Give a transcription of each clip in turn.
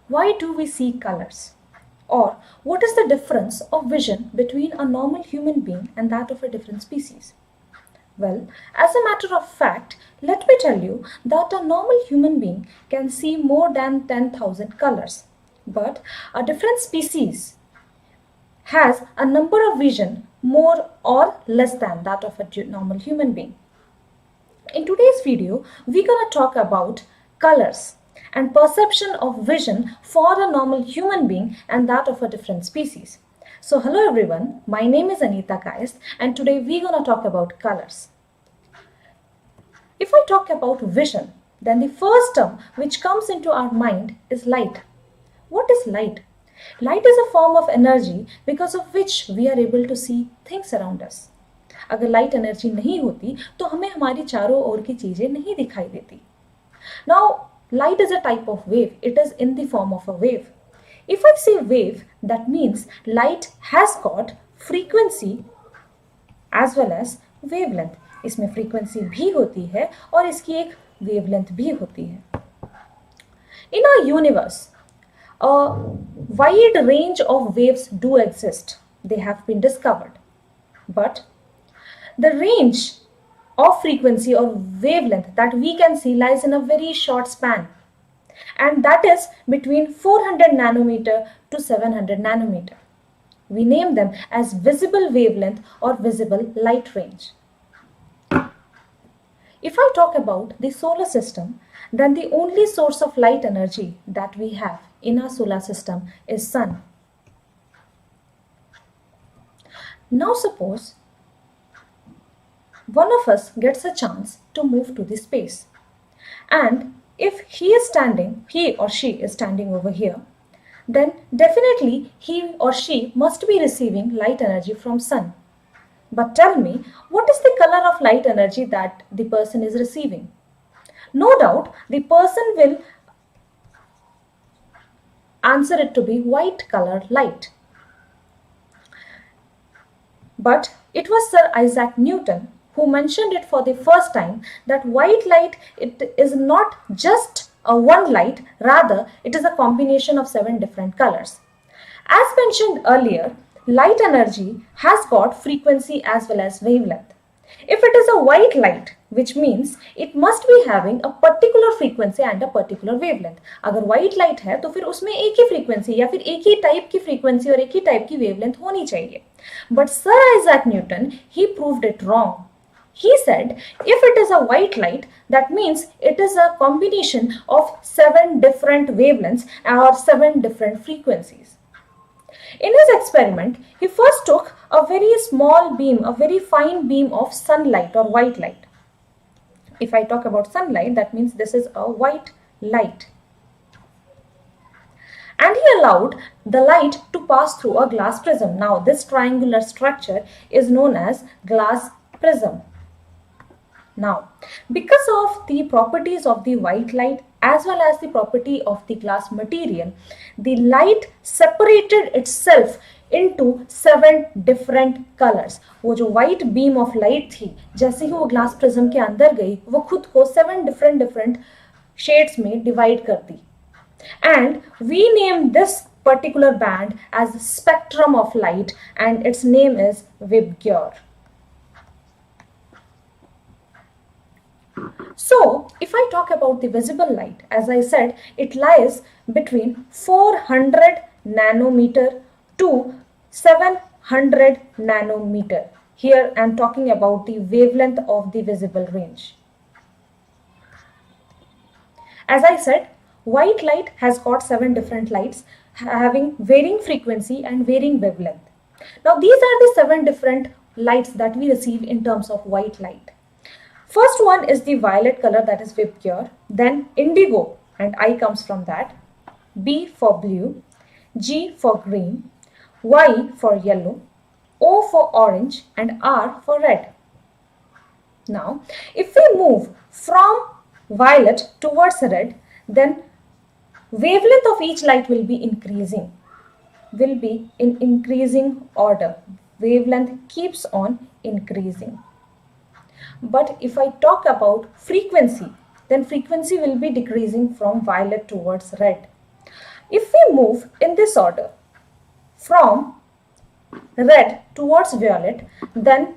Why do we see colors? Or what is the difference of vision between a normal human being and that of a different species? Well, as a matter of fact, let me tell you that a normal human being can see more than 10,000 colors. But a different species has a number of vision more or less than that of a normal human being. In today's video, we're going to talk about colors and perception of vision for a normal human being and that of a different species. So hello everyone, my name is Anita KAISTH and today we're going to talk about colors. If I talk about vision, then the first term which comes into our mind is light. What is light? Light is a form of energy because of which we are able to see things around us. अगर light energy नहीं होती तो हमें हमारी चारों ओर की चीजें नहीं दिखाई देती. Now, light is a type of wave. It is in the form of a wave. If I say wave, that means light has got frequency as well as wavelength. इसमें frequency भी होती है और इसकी एक wavelength भी होती है. In our universe, a wide range of waves do exist. They have been discovered. But the range of frequency or wavelength that we can see lies in a very short span, and that is between 400 nanometer to 700 nanometer. We name them as visible wavelength or visible light range. If I talk about the solar system, then the only source of light energy that we have in our solar system is sun. Now suppose one of us gets a chance to move to the space, and if he or she is standing over here, then definitely he or she must be receiving light energy from sun. But tell me, what is the color of light energy that the person is receiving? No doubt the person will answer it to be white color light. But it was Sir Isaac Newton who mentioned it for the first time, that white light, it is not just a one light, rather it is a combination of 7 different colors. As mentioned earlier, light energy has got frequency as well as wavelength. If it is a white light, which means it must be having a particular frequency and a particular wavelength. अगर white light है तो फिर उसमें एक ही frequency या फिर एक ही type की frequency और एक ही type की wavelength होनी चाहिए. But Sir Isaac Newton, he proved it wrong. He said, if it is a white light, that means it is a combination of 7 different wavelengths or 7 different frequencies. In his experiment, he first took a very small beam, a very fine beam of sunlight or white light. If I talk about sunlight, that means this is a white light. And he allowed the light to pass through a glass prism. Now, this triangular structure is known as glass prism. Now, because of the properties of the white light as well as the property of the glass material, the light separated itself into 7 different colors. वो जो white beam of light थी, जैसे ही वो glass prism के अंदर गई, वो खुद को 7 different shades में divide कर दी. And we name this particular band as the spectrum of light, and its name is Vibgyor. So, if I talk about the visible light, as I said, it lies between 400 nanometer to 700 nanometer. Here I am talking about the wavelength of the visible range. As I said, white light has got 7 different lights having varying frequency and varying wavelength. Now, these are the 7 different lights that we receive in terms of white light. First one is the violet color, that is Vibgyor, then indigo, and I comes from that, B for blue, G for green, Y for yellow, O for orange, and R for red. Now, if we move from violet towards red, then wavelength of each light will be increasing, will be in increasing order. Wavelength keeps on increasing. But if I talk about frequency, then frequency will be decreasing from violet towards red. If we move in this order from red towards violet, then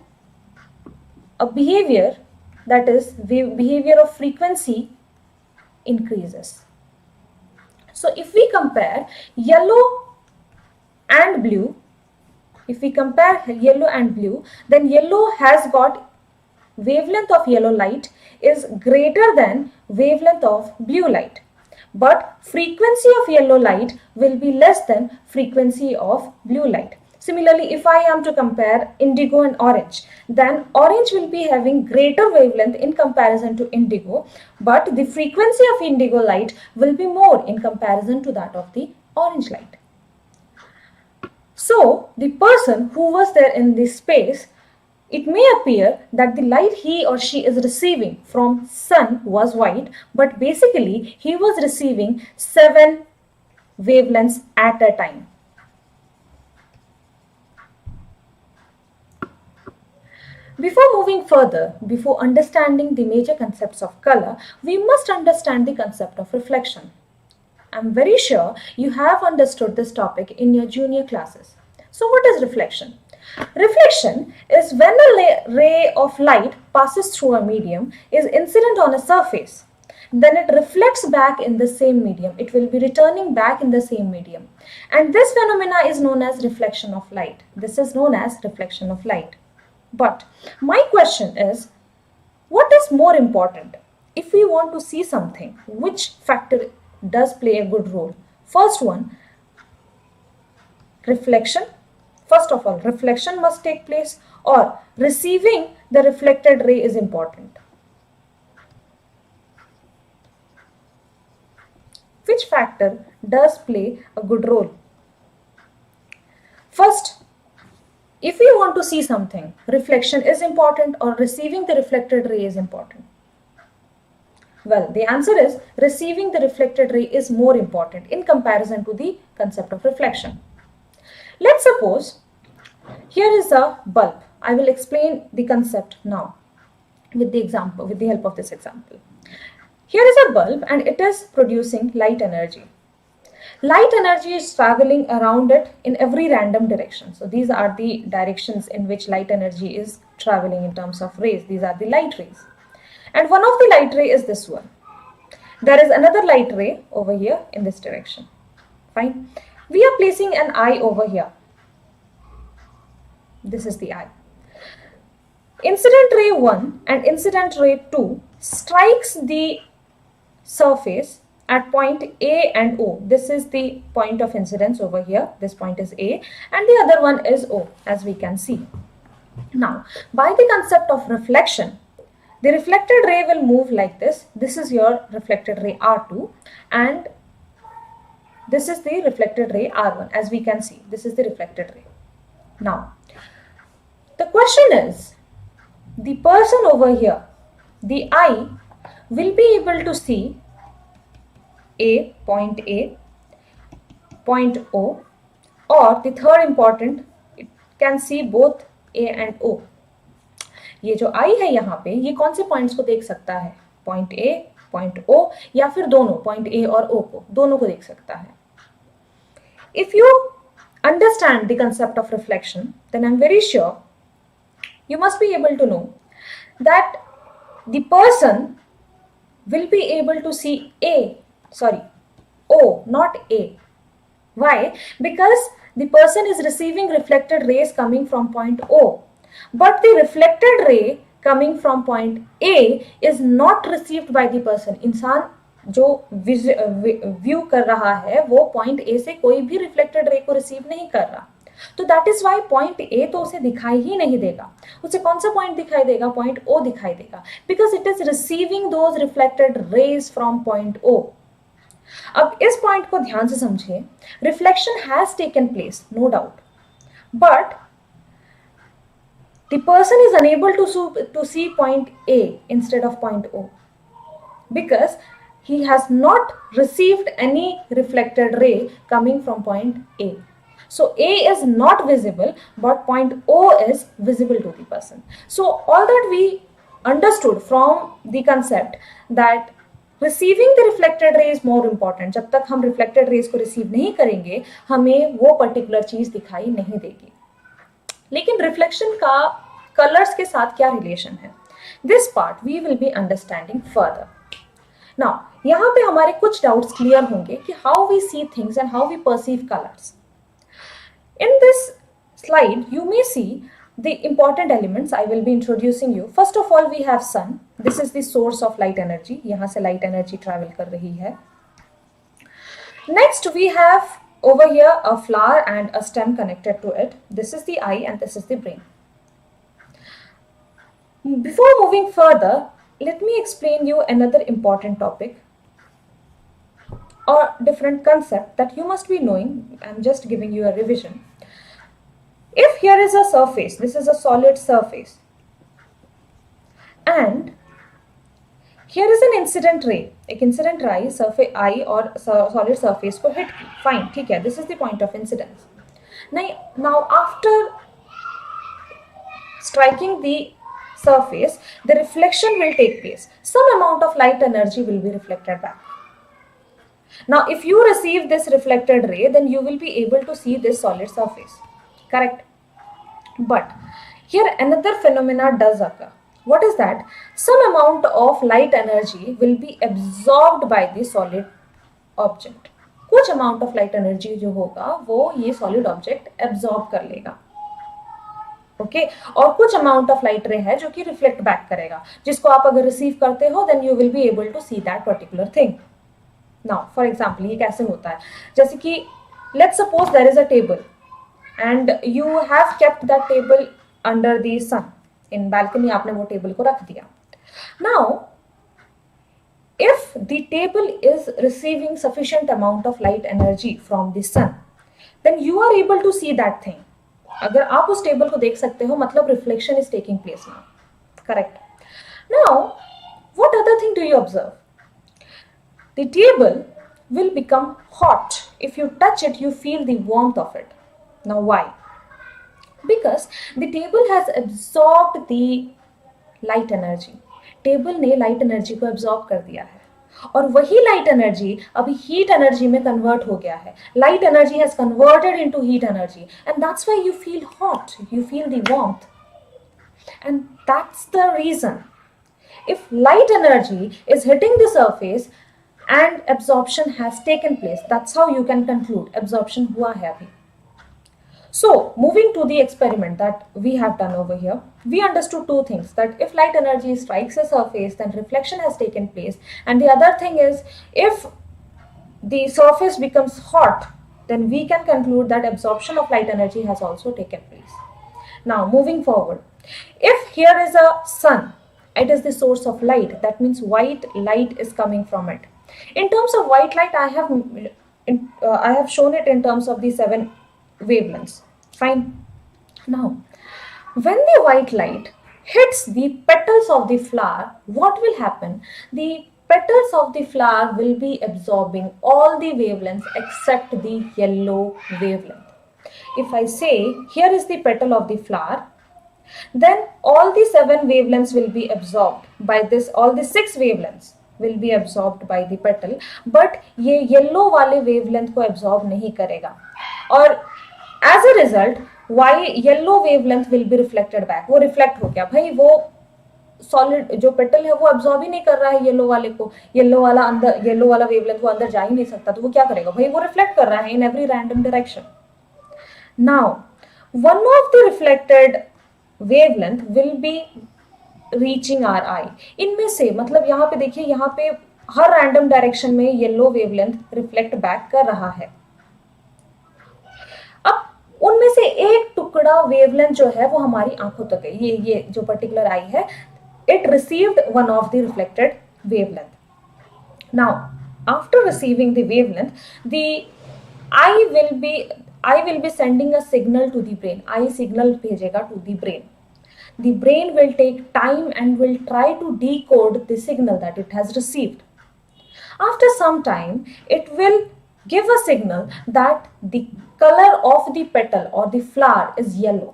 a behavior, that is behavior of frequency, increases. So if we compare yellow and blue, then yellow has got wavelength of yellow light is greater than wavelength of blue light, but frequency of yellow light will be less than frequency of blue light. Similarly, if I am to compare indigo and orange, then orange will be having greater wavelength in comparison to indigo, but the frequency of indigo light will be more in comparison to that of the orange light. So the person who was there in this space, it may appear that the light he or she is receiving from sun was white, but basically he was receiving 7 wavelengths at a time. Before moving further, before understanding the major concepts of color, we must understand the concept of reflection. I'm very sure you have understood this topic in your junior classes. So what is reflection? Reflection is when a ray of light passes through a medium, is incident on a surface, then it reflects back in the same medium. It will be returning back in the same medium. And this phenomena is known as reflection of light. This is known as reflection of light. But my question is, what is more important? If we want to see something, which factor does play a good role? First one, reflection. First of all, reflection must take place, or receiving the reflected ray is important. Which factor does play a good role? First, if we want to see something, reflection is important or receiving the reflected ray is important? Well, the answer is receiving the reflected ray is more important in comparison to the concept of reflection. Let's suppose here is a bulb. I will explain the concept now with the example, with the help of this example. Here is a bulb and it is producing light energy. Light energy is traveling around it in every random direction. So these are the directions in which light energy is traveling in terms of rays. These are the light rays. And one of the light ray is this one. There is another light ray over here in this direction. Fine. We are placing an eye over here. This is the eye. Incident ray 1 and incident ray 2 strikes the surface at point A and O. This is the point of incidence over here. This point is A and the other one is O, as we can see. Now, by the concept of reflection, the reflected ray will move like this. This is your reflected ray R2 and this is the reflected ray R1. As we can see, this is the reflected ray. Now, the question is, the person over here, the eye, will be able to see A, point O, or the third important, it can see both A and O. ये जो आई है यहाँ पे, ये कौन से points को देख सकता है? पॉइंट ए, पॉइंट ओ, या फिर दोनों, पॉइंट ए और ओ को, दोनों को देख सकता है. If you understand the concept of reflection, then I'm very sure you must be able to know that the person will be able to see O, not A. Why? Because the person is receiving reflected rays coming from point O. But the reflected ray coming from point A is not received by the person. इंसान जो view कर रहा है वो point A से कोई भी reflected ray को रिसीव नहीं कर रहा. तो that is why point A तो उसे दिखाई ही नहीं देगा. उसे कौन सा पॉइंट दिखाई देगा? पॉइंट ओ दिखाई देगा, because it is receiving those reflected rays from point O. अब इस पॉइंट को ध्यान से समझिए. Reflection has taken place, no doubt, but the person is unable to see point A instead of point O because he has not received any reflected ray coming from point A. So A is not visible, but point O is visible to the person. So all that we understood from the concept that receiving the reflected ray is more important. जब तक हम reflected raise को receive नहीं करेंगे हमें वो particular चीज दिखाई नहीं देगी. लेकिन रिफ्लेक्शन का कलर्स के साथ क्या रिलेशन है, this part we will be understanding further. Now यहाँ पे हमारे कुछ डाउट्स क्लियर होंगे कि how we see things and how we perceive colours. In this slide, you may see the important elements I will be introducing you. First of all, we have sun. This is the source of light energy. यहाँ से light energy travel कर रही है. Next, we have over here a flower and a stem connected to it. This is the eye and this is the brain. Before moving further, let me explain you another important topic or different concept that you must be knowing. I'm just giving you a revision. If here is a surface, this is a solid surface, and here is an incident ray. एक incident ray surface eye और solid surface को hit की. Fine, ठीक है. This is the point of incidence. Now after striking the surface, the reflection will take place. Some amount of light energy will be reflected back. Now, if you receive this reflected ray, then you will be able to see this solid surface. Correct? But here another phenomena does occur. What is that? Some amount of light energy will be absorbed by the solid object. कुछ amount of light energy जो होगा वो ये solid object absorb कर लेगा. Okay और कुछ amount of light रे है जो कि रिफ्लेक्ट बैक करेगा, जिसको आप अगर रिसीव करते हो then you will be able to see that particular thing. Now for example ये कैसे होता है, जैसे कि let's suppose there is a table and you have kept that table under the sun in balcony. आपने वो टेबल को रख दिया. Now if the table is receiving sufficient amount of light energy from the sun, then you are able to see that thing. अगर आप उस table को देख सकते हो मतलब reflection is taking place now. Correct. Now what other thing do you observe? The table will become hot. If you touch it, you feel the warmth of it. Now why? Because the table has absorbed the light energy. Table ने light energy को absorb कर दिया है और वही light energy अभी heat energy में convert हो गया है. Light energy has converted into heat energy and that's why you feel hot, you feel the warmth. And that's the reason. If light energy is hitting the surface and absorption has taken place, that's how you can conclude absorption हुआ है अभी. So moving to the experiment that we have done over here, we understood two things, that if light energy strikes a surface then reflection has taken place, and the other thing is if the surface becomes hot then we can conclude that absorption of light energy has also taken place. Now moving forward, if here is a sun, it is the source of light, that means white light is coming from it. In terms of white light, I have shown it in terms of the 7 wavelengths. Fine. Now, when the white light hits the petals of the flower, what will happen? The petals of the flower will be absorbing all the wavelengths except the yellow wavelength. If I say here is the petal of the flower, then all the 7 wavelengths will be absorbed by this, all the 6 wavelengths will be absorbed by the petal, but ये yellow वाले wavelength को absorb नहीं करेगा और as a result why yellow wavelength will be reflected back. वो reflect हो गया भाई, वो सॉलिड जो पेटल है वो एब्जॉर्ब ही नहीं कर रहा है येलो वाले को. येलो वाला वेवलेंथ वो अंदर जा ही नहीं सकता, तो वो क्या करेगा भाई, वो रिफ्लेक्ट कर रहा है in every random direction. Now one of the reflected wavelength will be reaching our eye. इनमें से मतलब यहाँ पे देखिए, यहाँ पे हर रैंडम डायरेक्शन में येलो वेवलेंथ रिफ्लेक्ट बैक कर रहा है. अब उनमें से एक टुकड़ा वेवलेंथ जो है वो हमारी आंखों तक है. ये जो पर्टिकुलर आई है, it received one of the reflected wavelength. Now after receiving the wavelength, the eye will be sending a signal to the brain. Eye signal भेजेगा to the brain. The brain will take time and will try to decode the signal that it has received. After some time, it will give a signal that the color of the petal or the flower is yellow.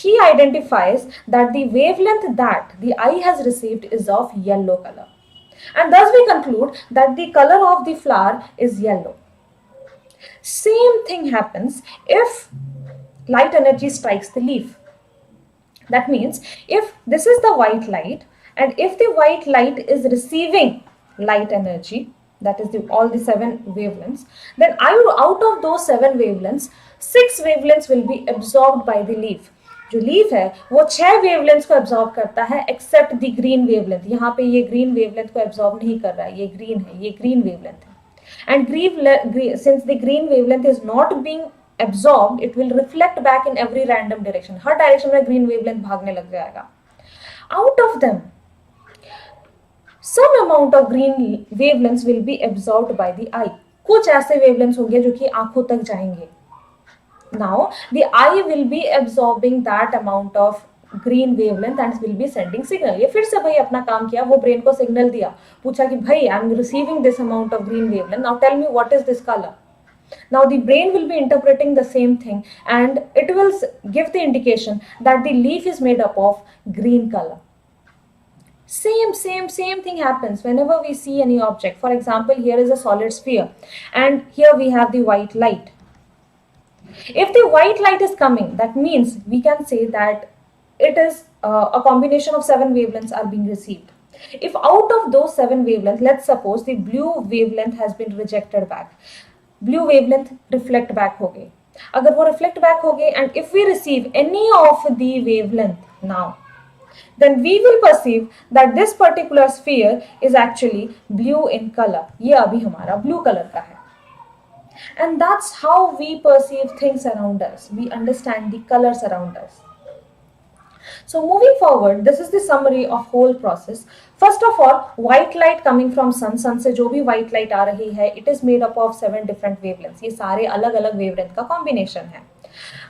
He identifies that the wavelength that the eye has received is of yellow color. And thus we conclude that the color of the flower is yellow. Same thing happens if light energy strikes the leaf. That means if this is the white light, and if the white light is receiving light energy, that is all the 7 wavelengths, then out of those 7 wavelengths, 6 wavelengths will be absorbed by the leaf. जो leaf है वो 6 wavelengths को absorb करता है accept the green wavelength. यहाँ पे ये green wavelength को एब्जॉर्ब नहीं कर रहा है, ये ग्रीन है, ये ग्रीन वेवलेंथ है. And since the green wavelength is not being absorbed, it will reflect back in every random direction. Her direction में green wavelength भागने लग जाएगा. Out of them, some amount of green wavelengths will be absorbed by the eye. कुछ ऐसे wavelengths होंगे जो कि आंखों तक जाएंगे. Now the eye will be absorbing that amount of green wavelength and will be sending signal. ये फिर से भाई अपना काम किया, वो ब्रेन को सिग्नल दिया, पूछा कि भाई I am receiving this amount of green wavelength, now tell me what is this color. Now the brain will be interpreting the same thing and it will give the indication that the leaf is made up of green color. Same thing happens whenever we see any object. For example, here is a solid sphere and here we have the white light. If the white light is coming, that means we can say that it is a combination of 7 wavelengths are being received. If out of those 7 wavelengths, let's suppose the blue wavelength has been rejected back, blue wavelength reflect back हो गई. अगर वो reflect back हो गई and if we receive any of the wavelength now, then we will perceive that this particular sphere is actually blue in color. ये अभी हमारा blue color का है. And that's how we perceive things around us. We understand the colors around us. So moving forward, this is the summary of whole process. First of all, white light coming from sun से जो भी white light आ रही है, it is made up of 7 different wavelengths. ये सारे अलग-अलग wavelength का combination है.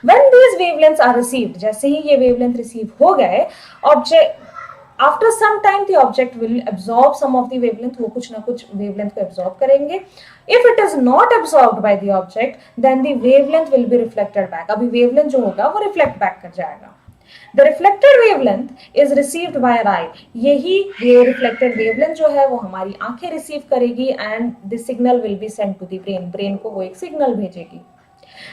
When these wavelengths are received, जैसे ही ये wavelength receive हो गए, after some time the object will absorb some of the wavelength, वो कुछ ना कुछ wavelength को absorb करेंगे. If it is not absorbed by the object, then the wavelength will be reflected back. अभी wavelength जो होगा वो reflect back कर जाएगा. The reflected wavelength is received by our eye. यही reflected wavelength जो है वो हमारी आंखें receive करेगी and the signal will be sent to the brain. Brain को वो एक signal भेजेगी.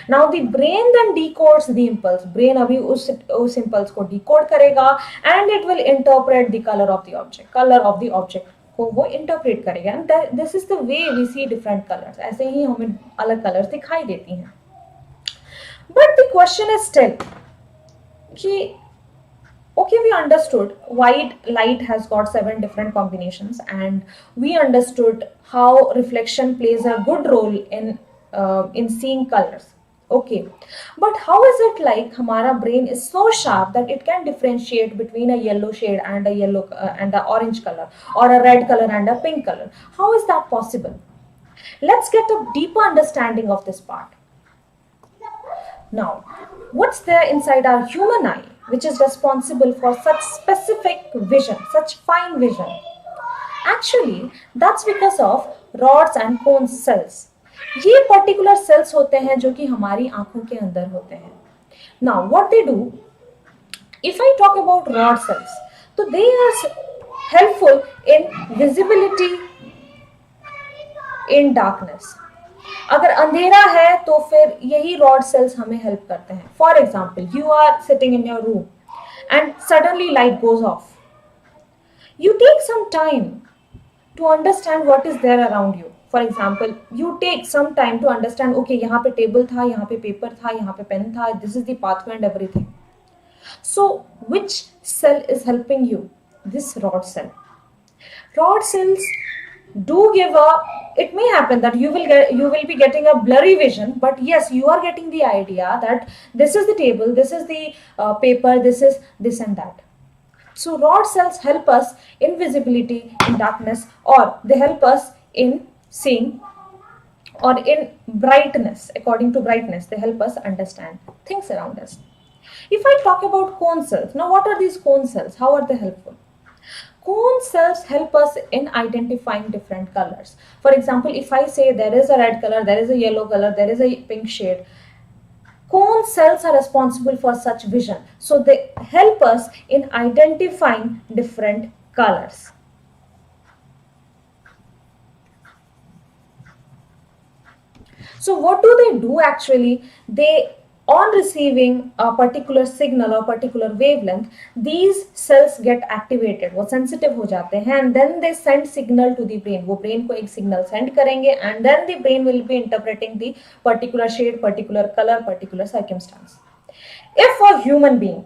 Now the brain then decodes the impulse. Brain अभी उस impulse को decode करेगा and it will interpret the color of the object. Color of the object को वो interpret करेगा. And this is the way we see different colors. ऐसे ही हमें अलग colors दिखाई देती हैं. But the question is still कि okay, we understood white light has got 7 different combinations and we understood how reflection plays a good role in seeing colors. Okay, but how is it like हमारा brain is so sharp that it can differentiate between a yellow shade and a yellow and an orange color or a red color and a pink color? How is that possible? Let's get a deeper understanding of this part. Now, what's there inside our human eye which is responsible for such specific vision, such fine vision? Actually, that's because of rods and cone cells. ये particular sales होते हैं जो कि हमारी आंखों के अंदर होते हैं. Now, what they do, if I talk about rod cells, so they are helpful in visibility in darkness. अगर अंधेरा है तो फिर यही रॉड सेल्स हमें हेल्प करते हैं. For example, you are sitting in your room and suddenly light goes off. You take some time to understand what is there around you. For example, you take some time to understand, okay यहाँ पे table था, यहाँ पे paper था, यहाँ पे pen था, this is the pathway and everything. So which cell is helping you? This rod cell. Rod cells do give it may happen that you will be getting a blurry vision, but yes, you are getting the idea that this is the table, this is the paper, this is this and that. So rod cells help us in visibility in darkness, or they help us in seeing, or in brightness. According to brightness, they help us understand things around us. If I talk about cone cells, now what are these cone cells? How are they helpful? Cone cells help us in identifying different colors. For example, if I say there is a red color, there is a yellow color, there is a pink shade, cone cells are responsible for such vision. So they help us in identifying different colors. So what do they do actually? They, on receiving a particular signal or particular wavelength, these cells get activated, वो sensitive हो जाते हैं, and then they send signal to the brain. वो brain को एक signal send करेंगे, and then the brain will be interpreting the particular shade, particular color, particular circumstance. If a human being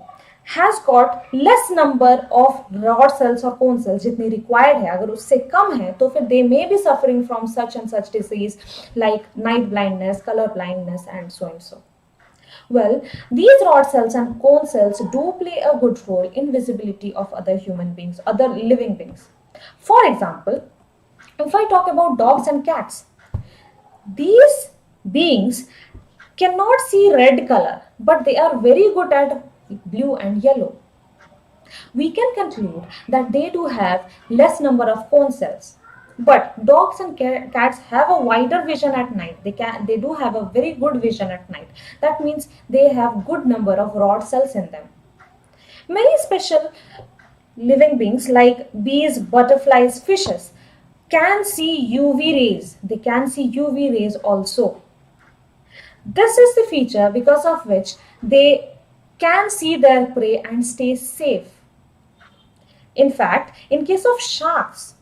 has got less number of rod cells or cone cells जितनी required है, अगर उससे कम है तो फिर they may be suffering from such and such disease like night blindness, color blindness, and so and so. Well, these rod cells and cone cells do play a good role in visibility of other human beings, other living beings. For example, if I talk about dogs and cats, these beings cannot see red color, but they are very good at blue and yellow. We can conclude that they do have less number of cone cells. But dogs and cats have a wider vision at night. They do have a very good vision at night. That means they have good number of rod cells in them. Many special living beings like bees, butterflies, fishes can see UV rays. They can see UV rays also. This is the feature because of which they can see their prey and stay safe. In fact, in case of sharks,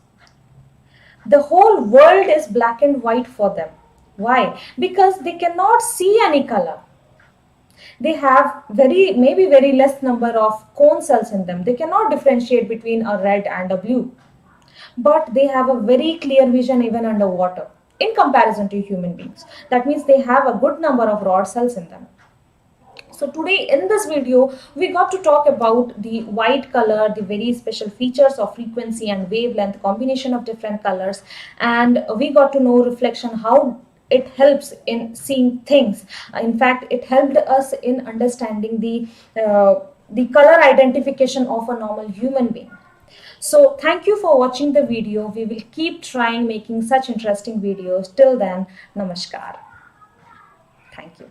the whole world is black and white for them. Why? Because they cannot see any color. They have maybe very less number of cone cells in them. They cannot differentiate between a red and a blue. But they have a very clear vision even underwater in comparison to human beings. That means they have a good number of rod cells in them. So today in this video, we got to talk about the white color, the very special features of frequency and wavelength, combination of different colors, and we got to know reflection, how it helps in seeing things. In fact, it helped us in understanding the color identification of a normal human being. So thank you for watching the video. We will keep trying making such interesting videos. Till then, namaskar. Thank you.